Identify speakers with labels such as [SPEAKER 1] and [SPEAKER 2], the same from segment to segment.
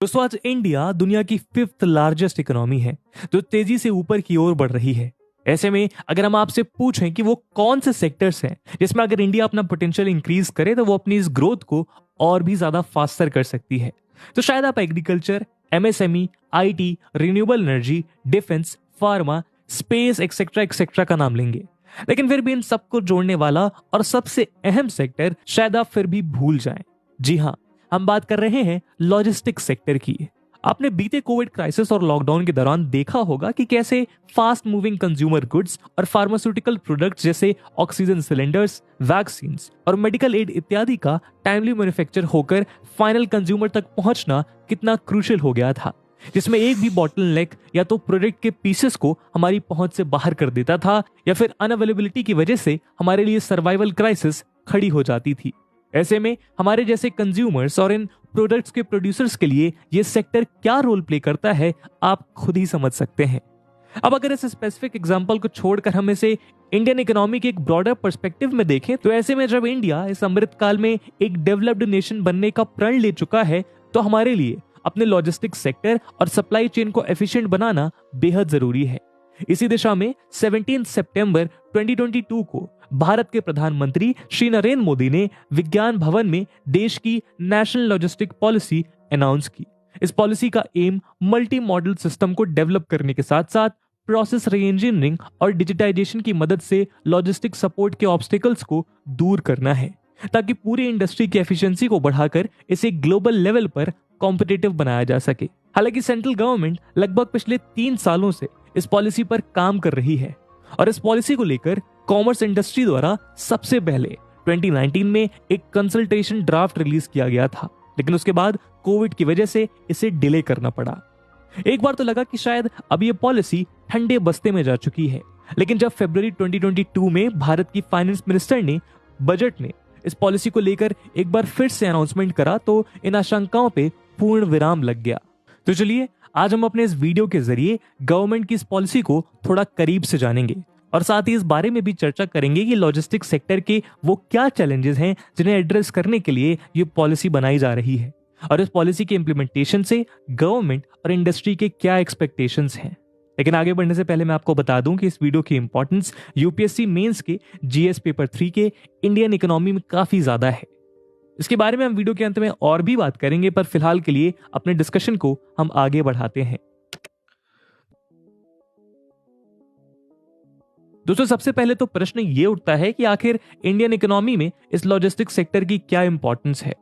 [SPEAKER 1] दोस्तों आज इंडिया दुनिया की 5th लार्जेस्ट इकोनॉमी है जो तेजी से ऊपर की ओर बढ़ रही है। ऐसे में अगर हम आपसे पूछें कि वो कौन से सेक्टर्स हैं जिसमें अगर इंडिया अपना पोटेंशियल इंक्रीज करे तो वो अपनी इस ग्रोथ को और भी ज्यादा फास्टर कर सकती है, तो शायद आप agriculture, MSME, IT, renewable energy, defence, pharma, space etcetera etcetera का नाम लेंगे। लेकिन फिर भी इन सबको जोड़ने वाला और सबसे अहम सेक्टर शायद आप फिर भी भूल जाएं। जी हाँ, हम बात कर रहे हैं लॉजिस्टिक्स सेक्टर की। आपने बीते कोविड क्राइसिस और लॉकडाउन के दौरान देखा होगा कि कैसे फास्ट मूविंग कंज्यूमर गुड्स और फार्मास्यूटिकल प्रोडक्ट्स जैसे ऑक्सीजन सिलेंडर्स, वैक्सीन्स और मेडिकल एड इत्यादि का टाइमली मैन्युफैक्चर होकर फाइनल कंज्यूमर तक पहुंचना कितना क्रूशियल हो गया था, जिसमें एक भी बॉटलनेक या तो प्रोडक्ट के पीसेस को हमारी पहुंच से बाहर कर देता था या फिर अनअवेलेबिलिटी की वजह से हमारे लिए सर्वाइवल क्राइसिस खड़ी हो जाती थी। ऐसे में हमारे जैसे कंज्यूमर्स और इन प्रोडक्ट्स के प्रोड्यूसर्स के लिए ये सेक्टर क्या रोल प्ले करता है आप खुद ही समझ सकते हैं। अब अगर इस स्पेसिफिक एग्जांपल को छोड़कर हम इसे इंडियन इकोनॉमी के एक ब्रॉडर पर्सपेक्टिव में देखें तो ऐसे में जब इंडिया इस अमृत काल में एक डेवलप्ड नेशन बनने का प्रण ले चुका है तो हमारे लिए अपने लॉजिस्टिक्स सेक्टर और सप्लाई चेन को एफिशिएंट बनाना बेहद जरूरी है। इसी दिशा में 17 सितंबर 2022 को भारत के प्रधानमंत्री श्री नरेंद्र मोदी ने विज्ञान भवन में देश की नेशनल लॉजिस्टिक पॉलिसी अनाउंस की। इस पॉलिसी का एम मल्टी मॉडल सिस्टम को डेवलप करने के साथ साथ प्रोसेस रीइंजीनियरिंग और डिजिटाइजेशन की मदद से लॉजिस्टिक सपोर्ट के ऑब्स्टिकल्स को दूर करना है, ताकि पूरी इंडस्ट्री की एफिशिएंसी को बढ़ाकर इसे ग्लोबल लेवल पर कॉम्पिटिटिव बनाया जा सके। हालांकि सेंट्रल गवर्नमेंट लगभग पिछले 3 सालों से इस पॉलिसी पर काम कर रही है और इस पॉलिसी को लेकर कॉमर्स इंडस्ट्री द्वारा सबसे पहले 2019 में एक कंसल्टेशन ड्राफ्ट रिलीज किया गया था, लेकिन उसके बाद कोविड की वजह से इसे डिले करना पड़ा। एक बार तो लगा कि शायद अब ये पॉलिसी ठंडे बस्ते में जा चुकी है, लेकिन जब फरवरी 2022 में भारत की फाइनेंस मिनिस्टर ने बजट में इस पॉलिसी को लेकर एक बार फिर से अनाउंसमेंट करा तो इन आशंकाओं पे पूर्ण विराम लग गया। तो चलिए आज हम अपने इस वीडियो के जरिए गवर्नमेंट की इस पॉलिसी को थोड़ा करीब से जानेंगे और साथ ही इस बारे में भी चर्चा करेंगे कि लॉजिस्टिक्स सेक्टर के वो क्या चैलेंजेस हैं जिन्हें एड्रेस करने के लिए ये पॉलिसी बनाई जा रही है और इस पॉलिसी के इम्प्लीमेंटेशन से गवर्नमेंट और इंडस्ट्री के क्या एक्सपेक्टेशंस हैं। लेकिन आगे बढ़ने से पहले मैं आपको बता दूं कि इस वीडियो की इंपॉर्टेंस यूपीएससी मेंस के जीएस पेपर 3 के इंडियन इकोनॉमी में काफी ज्यादा है। इसके बारे में हम वीडियो के अंत में और भी बात करेंगे, पर फिलहाल के लिए अपने डिस्कशन को हम आगे बढ़ाते हैं। दोस्तों सबसे पहले तो प्रश्न ये उठता है कि आखिर इंडियन इकोनॉमी में इस लॉजिस्टिक्स सेक्टर की क्या इंपॉर्टेंस है।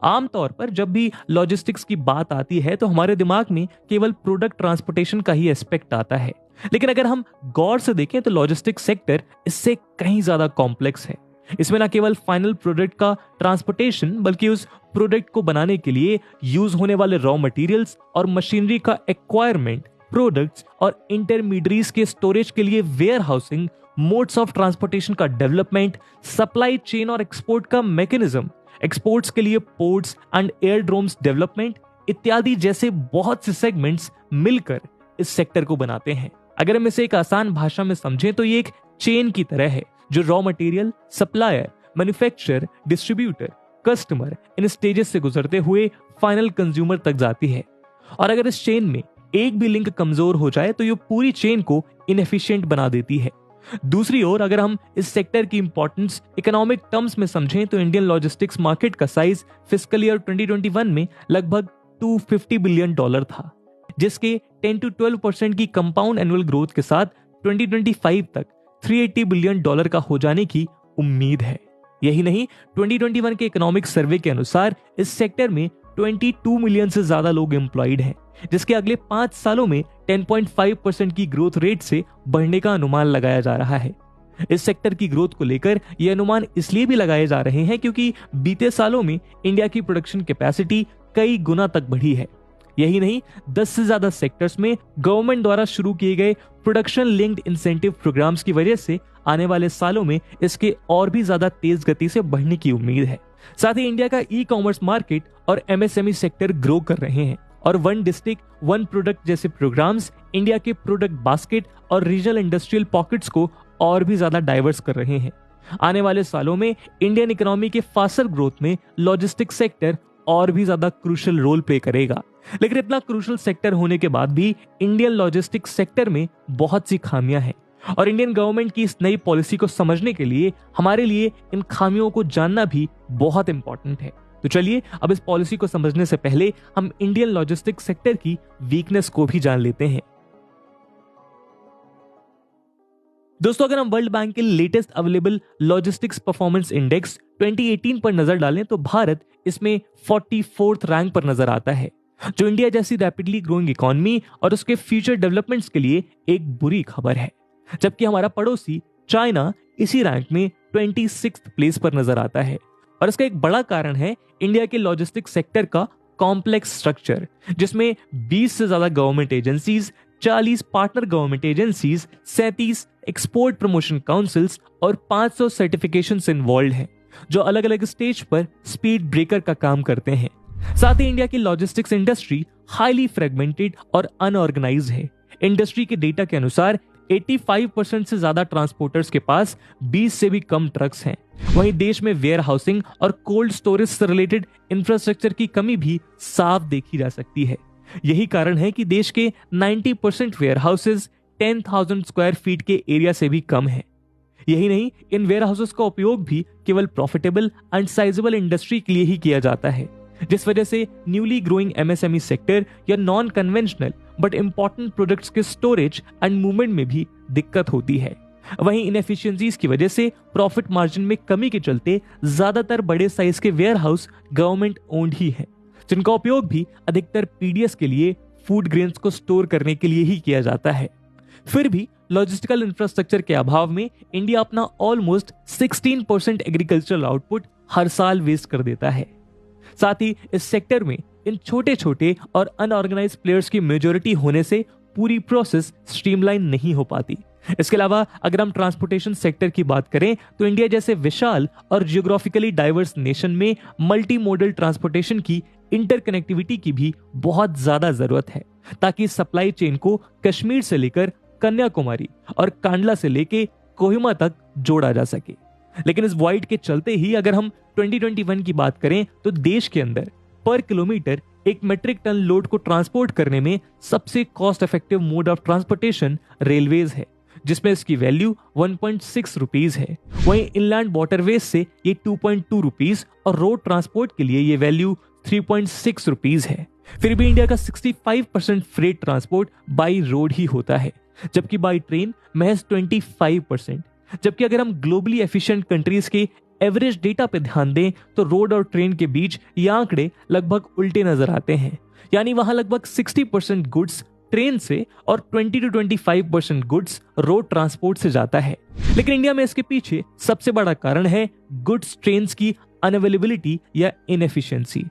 [SPEAKER 1] आमतौर पर जब भी लॉजिस्टिक्स की बात आती है तो हमारे दिमाग में केवल प्रोडक्ट ट्रांसपोर्टेशन का ही एस्पेक्ट आता है, लेकिन अगर हम गौर से देखें तो लॉजिस्टिक्स सेक्टर इससे कहीं ज्यादा कॉम्प्लेक्स है। इसमें न केवल फाइनल प्रोडक्ट का ट्रांसपोर्टेशन बल्कि उस प्रोडक्ट को बनाने के लिए यूज होने वाले रॉ मटेरियल्स और मशीनरी का एक्वायरमेंट, प्रोडक्ट्स और इंटरमीडिएट्स के स्टोरेज के लिए warehousing, modes of transportation का डेवलपमेंट, सप्लाई चेन और एक्सपोर्ट का मैकेनिज्म, एक्सपोर्ट्स के लिए पोर्ट्स एंड एयरड्रोम्स डेवलपमेंट इत्यादि जैसे बहुत से सेगमेंट्स मिलकर इस सेक्टर को बनाते हैं। अगर हम इसे एक आसान भाषा में समझें तो ये एक चेन की तरह है जो raw material, supplier, manufacturer, distributor, customer in stages से गुजरते हुए फाइनल कंज्यूमर तक जाती है। और अगर इस चेन में एक भी लिंक कमजोर हो जाए तो ये पूरी चेन को इनएफिशिएंट बना देती है। दूसरी ओर अगर हम इस सेक्टर की इंपॉर्टेंस इकोनॉमिक टर्म्स में समझें तो इंडियन लॉजिस्टिक्स मार्केट का साइज फिस्कल ईयर 2021 में लगभग $250 बिलियन था, जिसके 10 to 12% की कंपाउंड एनुअल ग्रोथ के साथ 2025 तक $380 बिलियन का हो जाने की उम्मीद है। यही नहीं, 2021 के इकोनॉमिक सर्वे के अनुसार इस सेक्टर में 22 मिलियन से ज्यादा लोग एम्प्लॉयड हैं, जिसके अगले 5 सालों में 10.5% की ग्रोथ रेट से बढ़ने का अनुमान लगाया जा रहा है। इस सेक्टर की ग्रोथ को लेकर यह अनुमान इसलिए भी लगाए जा रहे हैं क्योंकि बीते सालों में इंडिया की प्रोडक्शन कैपेसिटी कई गुना तक बढ़ी है। यही नहीं, 10 से ज्यादा सेक्टर्स में गवर्नमेंट द्वारा शुरू किए गए प्रोडक्शन लिंक्ड इंसेंटिव प्रोग्राम्स की वजह से आने वाले सालों में इसके और भी ज्यादा तेज गति से बढ़ने की उम्मीद है। साथ ही इंडिया का ई कॉमर्स मार्केट और एमएसएमई सेक्टर ग्रो कर रहे हैं और वन डिस्ट्रिक्ट वन प्रोडक्ट जैसे प्रोग्राम्स इंडिया के प्रोडक्ट बास्केट और रीजनल इंडस्ट्रियल पॉकेट्स को और भी ज्यादा डाइवर्स कर रहे हैं। आने वाले सालों में इंडियन इकोनॉमी के फास्टर ग्रोथ में लॉजिस्टिक्स सेक्टर और भी ज्यादा क्रूशियल रोल प्ले करेगा। लेकिन इतना क्रूशियल सेक्टर होने के बाद भी इंडियन लॉजिस्टिक्स सेक्टर में बहुत सी खामियां हैं और इंडियन गवर्नमेंट की इस नई पॉलिसी को समझने के लिए हमारे लिए इन खामियों को जानना भी बहुत इंपॉर्टेंट है। तो चलिए अब इस पॉलिसी को समझने से पहले हम इंडियन लॉजिस्टिक्स सेक्टर की वीकनेस को भी जान लेते हैं। दोस्तों, अगर हम वर्ल्ड बैंक के latest available logistics performance index 2018 पर नजर डालें तो भारत इसमें 44th रैंक पर नजर आता है, जो इंडिया जैसी रैपिडली ग्रोइंग इकोनॉमी और उसके फ्यूचर डेवलपमेंट्स के लिए एक बुरी खबर है। जबकि हमारा पड़ोसी चाइना इसी रैंक में 26th प्लेस पर नजर आता है और इसका एक बड़ा कारण है इंडिया के लॉजिस्टिक्स सेक्टर का कॉम्प्लेक्स स्ट्रक्चर, जिसमें 20 से ज्यादा government agencies, 40 partner government agencies, 37 export promotion councils और 500 सर्टिफिकेशंस इन्वॉल्व हैं, जो अलग अलग स्टेज पर स्पीड ब्रेकर का काम करते हैं। साथ ही इंडिया की लॉजिस्टिक्स इंडस्ट्री हाईली फ्रेगमेंटेड और अनऑर्गेनाइज्ड है। इंडस्ट्री के डेटा के अनुसार 85% से ज्यादा ट्रांसपोर्टर्स के पास 20 से भी कम ट्रक्स हैं। वहीं देश में वेयर हाउसिंग और कोल्ड स्टोरेज से रिलेटेड इंफ्रास्ट्रक्चर की कमी भी साफ देखी जा सकती है। यही कारण है कि देश के 90% वेयर हाउसेज 10,000 स्क्वायर फीट के एरिया से भी कम है। यही नहीं, इन वेयर हाउसेज का उपयोग भी केवल प्रॉफिटेबल एंड साइजेबल इंडस्ट्री के लिए ही किया जाता है, जिस वजह से न्यूली ग्रोइंग एमएसएमई सेक्टर या non conventional but important products के स्टोरेज एंड मूवमेंट में भी दिक्कत होती है। वहीं इनएफिशिएंसीज की वजह से प्रॉफिट मार्जिन में कमी के चलते ज्यादातर बड़े साइज के वेयर हाउस गवर्नमेंट ओन्ड ही है, जिनका उपयोग भी अधिकतर पीडीएस के लिए, फूड ग्रेन्स को स्टोर करने के लिए ही किया जाता है। फिर भी लॉजिस्टिकल इंफ्रास्ट्रक्चर के अभाव में इंडिया अपना ऑलमोस्ट 16% एग्रीकल्चरल आउटपुट हर साल वेस्ट कर देता है। साथ ही इस सेक्टर में इन छोटे छोटे और अनऑर्गेनाइज्ड प्लेयर्स की मेजॉरिटी होने से पूरी प्रोसेस स्ट्रीमलाइन नहीं हो पाती। इसके अलावा अगर हम ट्रांसपोर्टेशन सेक्टर की बात करें तो इंडिया जैसे विशाल और जियोग्राफिकली डाइवर्स नेशन में मल्टी मोडल ट्रांसपोर्टेशन की इंटरकनेक्टिविटी की भी बहुत ज्यादा जरूरत है, ताकि सप्लाई चेन को कश्मीर से लेकर कन्याकुमारी और कांडला से लेके कोहिमा तक जोड़ा जा सके। लेकिन इस वॉइड के चलते ही अगर हम 2021 की बात करें तो देश के अंदर पर किलोमीटर एक मेट्रिक टन लोड को ट्रांसपोर्ट करने में सबसे cost effective mode of transportation railways है, जिसमें इसकी वैल्यू 1.6 रुपीज है। वहीं इनलैंड वाटरवेज से ये 2.2 रुपीज और रोड ट्रांसपोर्ट के लिए ये वैल्यू 3.6 रुपीज है। फिर भी इंडिया का 65% फ्रेट ट्रांसपोर्ट बाई रोड ही होता है, जबकि बाई ट्रेन महज 25%। जबकि अगर हम ग्लोबली एफिशिएंट कंट्रीज के एवरेज डेटा पे ध्यान दें तो रोड और ट्रेन के बीच ये आंकड़े लगभग उल्टे नजर आते हैं, यानी वहां लगभग 60% गुड्स ट्रेन से और 20 to 25% गुड्स रोड ट्रांसपोर्ट से जाता है। लेकिन इंडिया में इसके पीछे सबसे बड़ा कारण है गुड्स ट्रेन की अनअवेलेबिलिटी या इनएफिशिएंसी।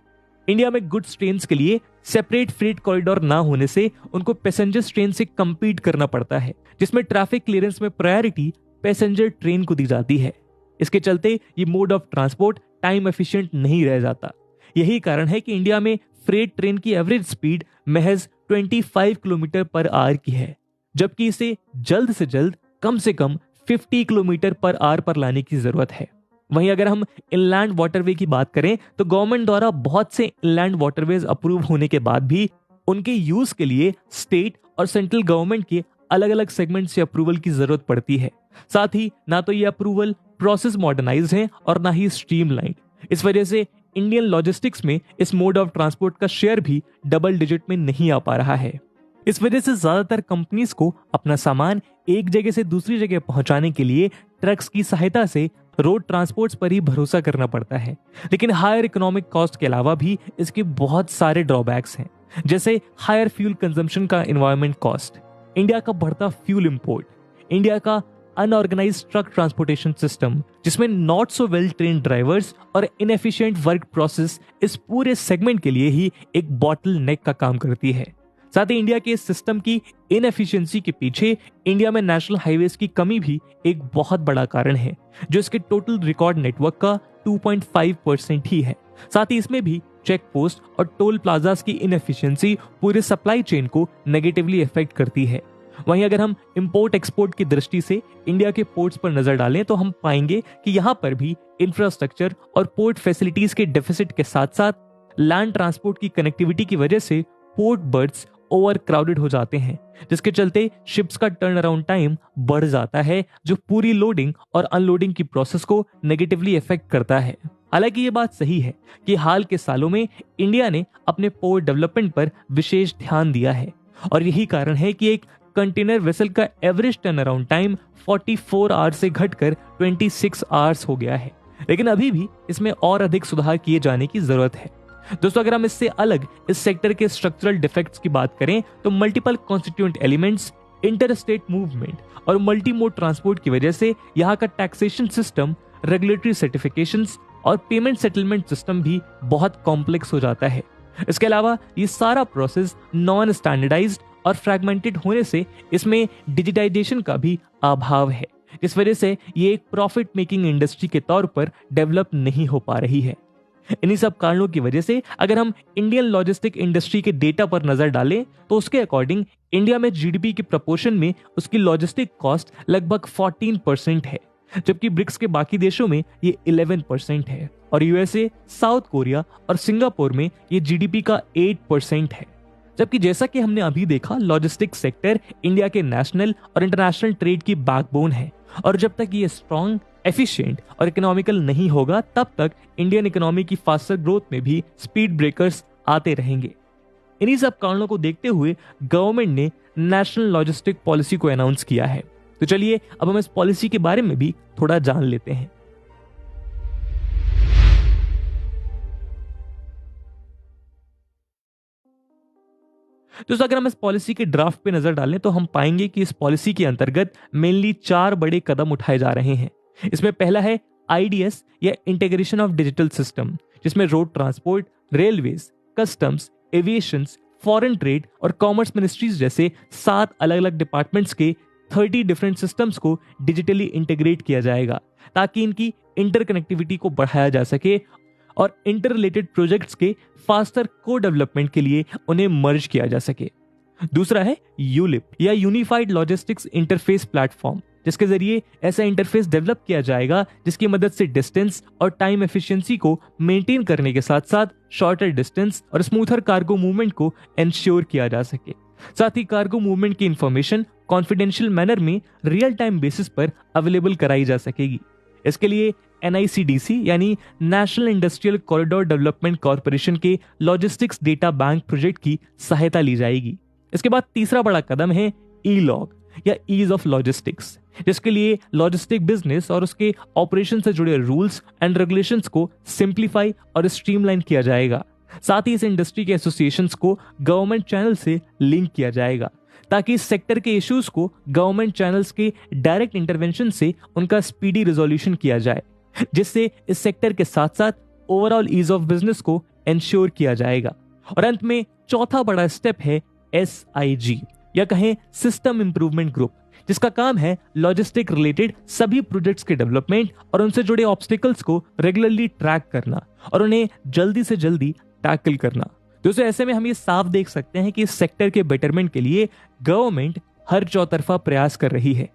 [SPEAKER 1] इंडिया में गुड्स ट्रेन के लिए सेपरेट फ्रेट कॉरिडोर ना होने से उनको पैसेंजर ट्रेन से कंपीट करना पड़ता है, जिसमें ट्रैफिक क्लियरेंस में प्रायोरिटी पैसेंजर ट्रेन को दी जाती है। इसके चलते ये mode of transport time efficient नहीं रह जाता। यही कारण है कि इंडिया में फ्रेट ट्रेन की एवरेज स्पीड महज 25 किलोमीटर पर आवर की है, जबकि इसे जल्द से जल्द कम से कम 50 किलोमीटर पर आवर पर लाने की जरूरत है। वहीं अगर हम इनलैंड वाटरवे की बात करें तो गवर्नमेंट द्वारा बहुत से इनलैंड वाटरवेज अप्रूव होने के बाद भी उनके यूज के लिए स्टेट और सेंट्रल गवर्नमेंट के अलग अलग सेगमेंट से अप्रूवल की जरूरत पड़ती है। साथ ही ना तो ये अप्रूवल प्रोसेस मॉडर्नाइज है और ना ही स्ट्रीमलाइन। इस वजह से इंडियन लॉजिस्टिक्स में इस मोड ऑफ ट्रांसपोर्ट का शेयर भी डबल डिजिट में नहीं आ पा रहा है। इस वजह से ज्यादातर कंपनीज को अपना सामान एक जगह से दूसरी जगह पहुंचाने के लिए ट्रक्स की सहायता से रोड ट्रांसपोर्ट्स पर ही भरोसा करना पड़ता है। लेकिन हायर इकोनॉमिक कॉस्ट के अलावा भी इसके बहुत सारे ड्रॉबैक्स हैं, जैसे हायर फ्यूल कंजम्पशन का एनवायरमेंट कॉस्ट, इंडिया का बढ़ता फ्यूल इंपोर्ट, इंडिया का अनऑर्गेनाइज्ड ट्रक ट्रांसपोर्टेशन सिस्टम जिसमें not so well trained drivers और इनएफिशिएंट वर्क प्रोसेस इस पूरे सेगमेंट के लिए ही एक बॉटल नेक का काम करती है। साथ ही इंडिया के इस सिस्टम की इनएफिशिएंसी के पीछे इंडिया में नेशनल हाईवेज की कमी भी एक बहुत बड़ा कारण है, जो इसके टोटल रिकॉर्ड नेटवर्क का 2.5% ही है। साथ ही इसमें भी चेक पोस्ट और टोल प्लाजास की इनएफिशिएंसी पूरे सप्लाई चेन को नेगेटिवली इफेक्ट करती है। वहीं अगर हम इंपोर्ट एक्सपोर्ट की दृष्टि से इंडिया के पोर्ट्स पर नजर डालें तो हम पाएंगे कि यहाँ पर भी इंफ्रास्ट्रक्चर और पोर्ट फैसिलिटीज के डेफिसिट के साथ साथ लैंड ट्रांसपोर्ट की कनेक्टिविटी की वजह से पोर्ट बर्थ्स ओवर क्राउडेड हो जाते हैं, जिसके चलते शिप्स का टर्न अराउंड टाइम बढ़ जाता है, जो पूरी लोडिंग और अनलोडिंग की प्रोसेस को नेगेटिवली इफेक्ट करता है। हालांकि ये बात सही है कि हाल के सालों में इंडिया ने अपने पोर्ट डेवलपमेंट पर विशेष ध्यान दिया है, और यही कारण है कि एक कंटेनर वेसल का average turn around time 44 hours से घटकर 26 आवर्स हो गया है। लेकिन अभी भी इसमें और अधिक सुधार किए जाने की जरूरत है। दोस्तों, अगर हम इससे अलग इस सेक्टर के स्ट्रक्चरल डिफेक्ट्स की बात करें तो multiple constituent elements, interstate movement और मल्टी मोड ट्रांसपोर्ट की वजह से यहाँ का टैक्सेशन सिस्टम, रेगुलेटरी सर्टिफिकेशंस और पेमेंट सेटलमेंट सिस्टम भी बहुत कॉम्प्लेक्स हो जाता है। इसके अलावा ये सारा प्रोसेस नॉन स्टैंडर्डाइज्ड और फ्रैगमेंटेड होने से इसमें डिजिटाइजेशन का भी अभाव है, इस वजह से ये एक प्रॉफिट मेकिंग इंडस्ट्री के तौर पर डेवलप नहीं हो पा रही है। इन्हीं सब कारणों की वजह से अगर हम इंडियन लॉजिस्टिक इंडस्ट्री के डेटा पर नजर डालें तो उसके अकॉर्डिंग इंडिया में जीडीपी के प्रपोर्शन में उसकी लॉजिस्टिक कॉस्ट लगभग 14% है, जबकि ब्रिक्स के बाकी देशों में ये 11% है, और यूएसए, साउथ कोरिया और सिंगापुर में ये जीडीपी का 8% है। जबकि जैसा कि हमने अभी देखा, लॉजिस्टिक सेक्टर इंडिया के नेशनल और इंटरनेशनल ट्रेड की बैकबोन है, और जब तक ये स्ट्रॉन्ग, एफिशिएंट और इकोनॉमिकल नहीं होगा तब तक इंडियन इकोनॉमी की फास्टर ग्रोथ में भी स्पीड ब्रेकर्स आते रहेंगे। इन्हीं सब कारणों को देखते हुए गवर्नमेंट ने नेशनल लॉजिस्टिक पॉलिसी को अनाउंस किया है। तो चलिए अब हम इस पॉलिसी के बारे में भी थोड़ा जान लेते हैं। तो अगर हम इस पॉलिसी के ड्राफ्ट पे नजर डालें तो हम पाएंगे कि इस पॉलिसी के अंतर्गत मेनली 4 बड़े कदम उठाए जा रहे हैं। इसमें पहला है आईडीएस या इंटीग्रेशन ऑफ डिजिटल सिस्टम, जिसमें road transport, railways, customs, aviation, foreign trade और कॉमर्स मिनिस्ट्रीज जैसे 7 अलग अलग डिपार्टमेंट्स के 30 डिफरेंट सिस्टम्स को डिजिटली इंटीग्रेट किया जाएगा, ताकि इनकी इंटरकनेक्टिविटी को बढ़ाया जा सके और इंटर रिलेटेड प्रोजेक्ट्स के फास्टर को डेवलपमेंट के लिए उन्हें मर्ज किया जा सके। दूसरा है यूलिप या यूनिफाइड लॉजिस्टिक्स इंटरफेस प्लेटफॉर्म, जिसके जरिए ऐसा इंटरफेस डेवलप किया जाएगा जिसकी मदद से डिस्टेंस और टाइम एफिशिएंसी को मेंटेन करने के साथ साथ शॉर्टर डिस्टेंस और स्मूथर कार्गो मूवमेंट को एंश्योर किया जा सके। साथ ही कार्गो मूवमेंट की इंफॉर्मेशन कॉन्फिडेंशियल मैनर में रियल टाइम बेसिस पर अवेलेबल कराई जा सकेगी। इसके लिए NICDC यानी national industrial corridor development corporation के लॉजिस्टिक्स डेटा बैंक प्रोजेक्ट की सहायता ली जाएगी। इसके बाद तीसरा बड़ा कदम है ई-लॉग या ईज ऑफ लॉजिस्टिक्स, जिसके लिए लॉजिस्टिक बिजनेस और उसके ऑपरेशन से जुड़े रूल्स एंड रेगुलेशंस को सिंप्लीफाई और स्ट्रीमलाइन किया जाएगा। साथ ही इस इंडस्ट्री के एसोसिएशंस को गवर्नमेंट चैनल से लिंक किया जाएगा, ताकि इस सेक्टर के इश्यूज को गवर्नमेंट चैनल्स के डायरेक्ट इंटरवेंशन से उनका स्पीडी रिजोल्यूशन किया जाए, जिससे इस सेक्टर के साथ साथ ओवरऑल ईज ऑफ बिजनेस को एंश्योर किया जाएगा। और अंत में चौथा बड़ा स्टेप है SIG या कहें सिस्टम इंप्रूवमेंट ग्रुप, जिसका काम है लॉजिस्टिक रिलेटेड सभी प्रोजेक्ट्स के डेवलपमेंट और उनसे जुड़े ऑब्स्टिकल्स को रेगुलरली ट्रैक करना और उन्हें जल्दी से जल्दी टैकल करना। दोस्तों, ऐसे में हम ये साफ देख सकते हैं कि इस सेक्टर के बेटरमेंट के लिए गवर्नमेंट हर चौतरफा प्रयास कर रही है।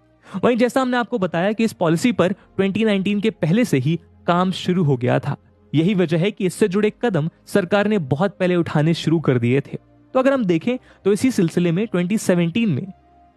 [SPEAKER 1] वहीं जैसा हमने आपको बताया कि इस पॉलिसी पर 2019 के पहले से ही काम शुरू हो गया था। यही वजह है कि इससे जुड़े कदम सरकार ने बहुत पहले उठाने शुरू कर दिए थे। तो अगर हम देखें तो इसी सिलसिले में 2017 में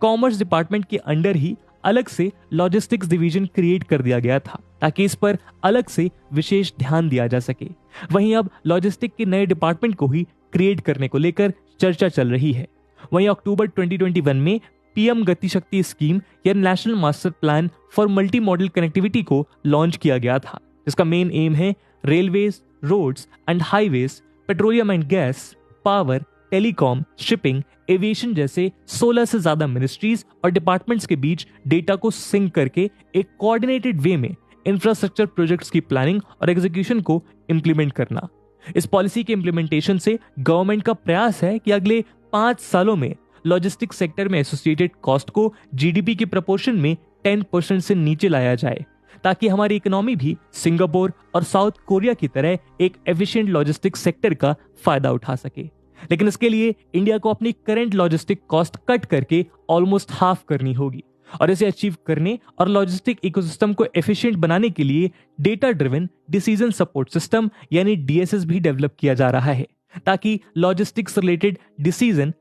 [SPEAKER 1] कॉमर्स डिपार्टमेंट के अंडर ही अलग से लॉजिस्टिक्स डिवीजन क्रिएट कर दिया गया था, ताकि इस पर अलग से विशेष ध्यान दिया जा सके। वहीं अब लॉजिस्टिक के नए डिपार्टमेंट को ही क्रिएट करने को लेकर चर्चा चल रही है। वहीं अक्टूबर 2021 में PM गति शक्ति स्कीम या national master plan for multi modal connectivity को लॉन्च किया गया था, जिसका मेन एम है railways, roads and highways, petroleum and gas, power, telecom, shipping, aviation जैसे 16 से ज्यादा मिनिस्ट्रीज और डिपार्टमेंट्स के बीच डेटा को सिंक करके एक कोऑर्डिनेटेड वे में इंफ्रास्ट्रक्चर प्रोजेक्ट्स की प्लानिंग और एग्जीक्यूशन को इंप्लीमेंट करना। इस पॉलिसी के इंप्लीमेंटेशन से गवर्नमेंट का प्रयास है कि अगले 5 सालों में लॉजिस्टिक सेक्टर में एसोसिएटेड कॉस्ट को जीडीपी के प्रपोर्शन में 10% से नीचे लाया जाए, ताकि हमारी इकोनॉमी भी सिंगापुर और साउथ कोरिया की तरह एक एफिशिएंट लॉजिस्टिक सेक्टर का फायदा उठा सके। लेकिन इसके लिए इंडिया को अपनी करंट लॉजिस्टिक कॉस्ट कट करके ऑलमोस्ट हाफ करनी होगी। और इसे अचीव करने और लॉजिस्टिक इकोसिस्टम को एफिशिएंट बनाने के लिए data driven decision support system यानी डीएसएस भी डेवलप किया जा रहा है, ताकि logistics related decision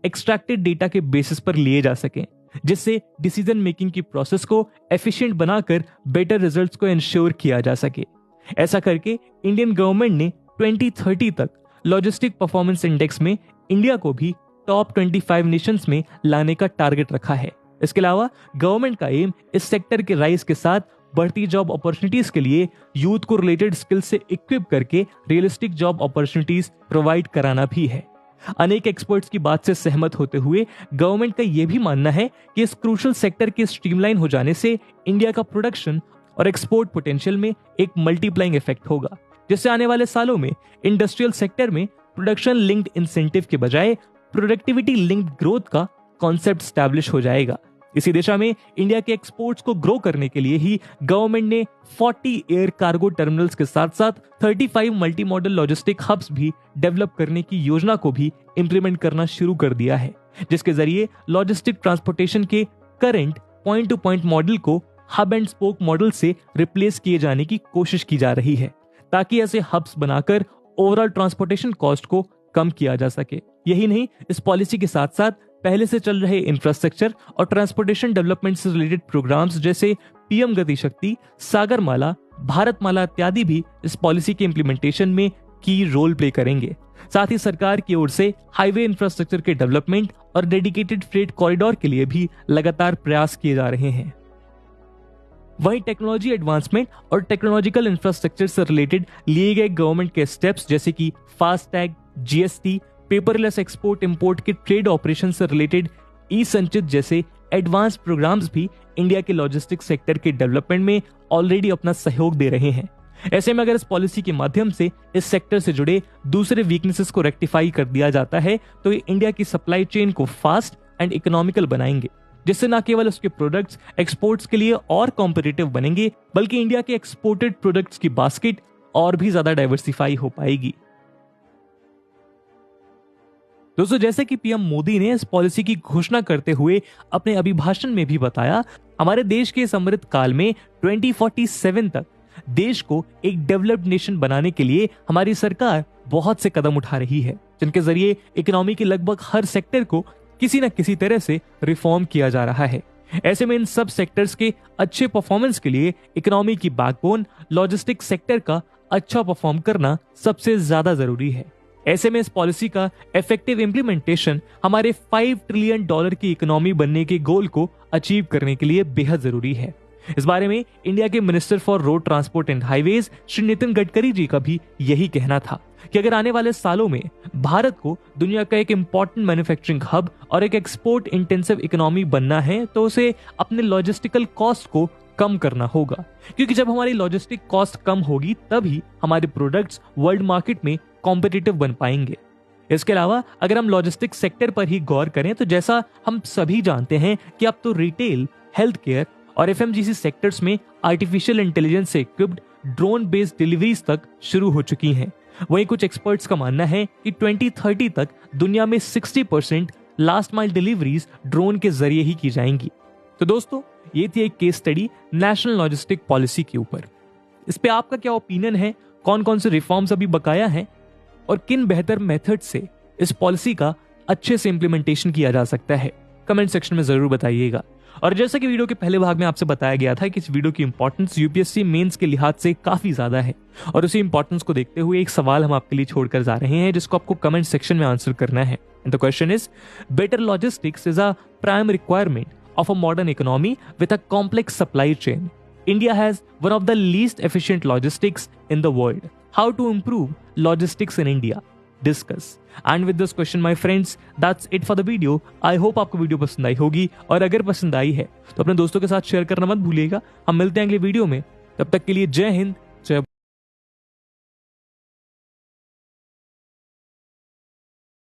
[SPEAKER 1] extracted data के बेसिस पर लिए जा सकें, जिससे डिसीजन मेकिंग की प्रोसेस को एफिशिएंट बनाकर बेटर रिजल्ट्स को इंश्योर किया जा सके। ऐसा करके इंडियन गवर्नमेंट ने 2030 तक लॉजिस्टिक परफॉर्मेंस इंडेक्स में इंडिया को भी टॉप 25 नेशंस में लाने का टारगेट रखा है। इसके अलावा गवर्नमेंट का एम इस सेक्टर के राइज के साथ बढ़ती जॉब अपॉर्चुनिटीज के लिए यूथ को रिलेटेड स्किल से इक्विप करके रियलिस्टिक जॉब अपॉर्चुनिटीज प्रोवाइड कराना भी है। अनेक एक्सपर्ट्स की बात से सहमत होते हुए गवर्नमेंट का यह भी मानना है कि इस क्रूशल सेक्टर के स्ट्रीमलाइन हो जाने से इंडिया का प्रोडक्शन और एक्सपोर्ट पोटेंशियल में एक मल्टीप्लाइंग इफेक्ट होगा, जिससे आने वाले सालों में इंडस्ट्रियल सेक्टर में प्रोडक्शन लिंक्ड इंसेंटिव के बजाय प्रोडक्टिविटी लिंक्ड ग्रोथ का कॉन्सेप्ट स्टैब्लिश हो जाएगा। इसी दिशा में इंडिया के एक्सपोर्ट्स को ग्रो करने के लिए ही गवर्नमेंट ने 40 एयर कार्गो टर्मिनल्स के साथ साथ 35 मल्टी मॉडल लॉजिस्टिक हब्स भी डेवलप करने की योजना को भी इंप्लीमेंट करना शुरू कर दिया है, जिसके जरिए लॉजिस्टिक ट्रांसपोर्टेशन के current point two point model को हब एंड स्पोक मॉडल से रिप्लेस किए जाने की कोशिश की जा रही है, ताकि ऐसे हब्स बनाकर ओवरऑल ट्रांसपोर्टेशन कॉस्ट को कम किया जा सके। यही नहीं, इस पॉलिसी के साथ साथ पहले से चल रहे इंफ्रास्ट्रक्चर और ट्रांसपोर्टेशन डेवलपमेंट से रिलेटेड प्रोग्राम्स जैसे पीएम गति शक्ति, सागरमाला, भारतमाला इत्यादि भी इस पॉलिसी के इंप्लीमेंटेशन में की रोल प्ले करेंगे। साथ ही सरकार की ओर से हाईवे इंफ्रास्ट्रक्चर के डेवलपमेंट और डेडिकेटेड फ्रेट कॉरिडोर के लिए भी लगातार प्रयास किए जा रहे हैं। वहीं टेक्नोलॉजी एडवांसमेंट और टेक्नोलॉजिकल इंफ्रास्ट्रक्चर से रिलेटेड लिए गए गवर्नमेंट के स्टेप्स जैसे कि FASTag, GST, paperless export import के ट्रेड ऑपरेशन से रिलेटेड ई संचित जैसे एडवांस प्रोग्राम्स भी इंडिया के लॉजिस्टिक सेक्टर के डेवलपमेंट में ऑलरेडी अपना सहयोग दे रहे हैं। ऐसे में अगर इस पॉलिसी के माध्यम से इस सेक्टर से जुड़े दूसरे वीकनेसेस को रेक्टिफाई कर दिया जाता है तो ये इंडिया की सप्लाई चेन को फास्ट एंड इकोनॉमिकल बनाएंगे, जिससे न केवल उसके प्रोडक्ट्स एक्सपोर्ट्स के लिए और कॉम्पिटिटिव बनेंगे बल्कि इंडिया के एक्सपोर्टेड प्रोडक्ट्स की बास्केट और भी ज्यादा डाइवर्सिफाई हो पाएगी। दोस्तों, जैसे कि पीएम मोदी ने इस पॉलिसी की घोषणा करते हुए अपने अभिभाषण में भी बताया, हमारे देश के समृद्ध काल में 2047 तक देश को एक डेवलप्ड नेशन बनाने के लिए हमारी सरकार बहुत से कदम उठा रही है, जिनके जरिए इकोनॉमी के लगभग हर सेक्टर को किसी न किसी तरह से रिफॉर्म किया जा रहा है। ऐसे में इन सब सेक्टर्स के अच्छे परफॉर्मेंस के लिए इकोनॉमी की बैकबोन लॉजिस्टिक सेक्टर का अच्छा परफॉर्म करना सबसे ज्यादा जरूरी है। ऐसे में इस पॉलिसी का इफेक्टिव इंप्लीमेंटेशन हमारे $5 ट्रिलियन की इकोनॉमी बनने के गोल को अचीव करने के लिए बेहद जरूरी है। इस बारे में इंडिया के minister for road transport and highways Shri Nitin Gadkari ji का भी यही कहना था कि अगर आने वाले सालों में भारत को दुनिया का एक इंपॉर्टेंट मैन्युफैक्चरिंग हब और एक एक्सपोर्ट इंटेंसिव इकोनॉमी बनना है तो उसे अपने लॉजिस्टिकल कॉस्ट को कम करना होगा, क्योंकि जब हमारी लॉजिस्टिक कॉस्ट कम होगी तभी हमारे प्रोडक्ट्स वर्ल्ड मार्केट में कॉम्पिटिटिव बन पाएंगे। इसके अलावा अगर हम लॉजिस्टिक सेक्टर पर ही गौर करें तो जैसा हम सभी जानते हैं कि अब तो रिटेल, हेल्थ केयर और एफएमजीसी सेक्टर्स में आर्टिफिशियल इंटेलिजेंस से इक्विप्ड ड्रोन बेस्ड डिलीवरीज तक शुरू हो चुकी हैं। वहीं कुछ एक्सपर्ट्स का मानना है कि 2030 तक दुनिया में 60% लास्ट माइल डिलीवरीज ड्रोन के जरिए ही की जाएंगी। तो दोस्तों, ये थी एक case study national logistic policy के ऊपर। इस पे आपका क्या ओपिनियन है? कौन कौन से रिफॉर्म्स अभी बकाया हैं और किन बेहतर मेथड से इस पॉलिसी का अच्छे से इंप्लीमेंटेशन किया जा सकता है? कमेंट सेक्शन में जरूर बताइएगा। और जैसा कि वीडियो के पहले भाग में आपसे बताया गया था कि इस वीडियो की इंपॉर्टेंस यूपीएससी मेंस के लिहाज से काफी ज्यादा है, और उसी इंपॉर्टेंस को देखते हुए एक सवाल हम आपके लिए छोड़कर जा रहे हैं जिसको आपको कमेंट सेक्शन में आंसर करना है। The question is, better logistics is a prime requirement of a modern economy with a complex supply chain. India has one of the least efficient logistics in the world. How to improve logistics in India? Discuss. And with this question, my friends, that's it for the video. I hope आपको video पसंद आई होगी, और अगर पसंद आई है तो अपने दोस्तों के साथ शेयर करना मत भूलिएगा। हम मिलते हैं अगले वीडियो में, तब तक के लिए जय हिंद,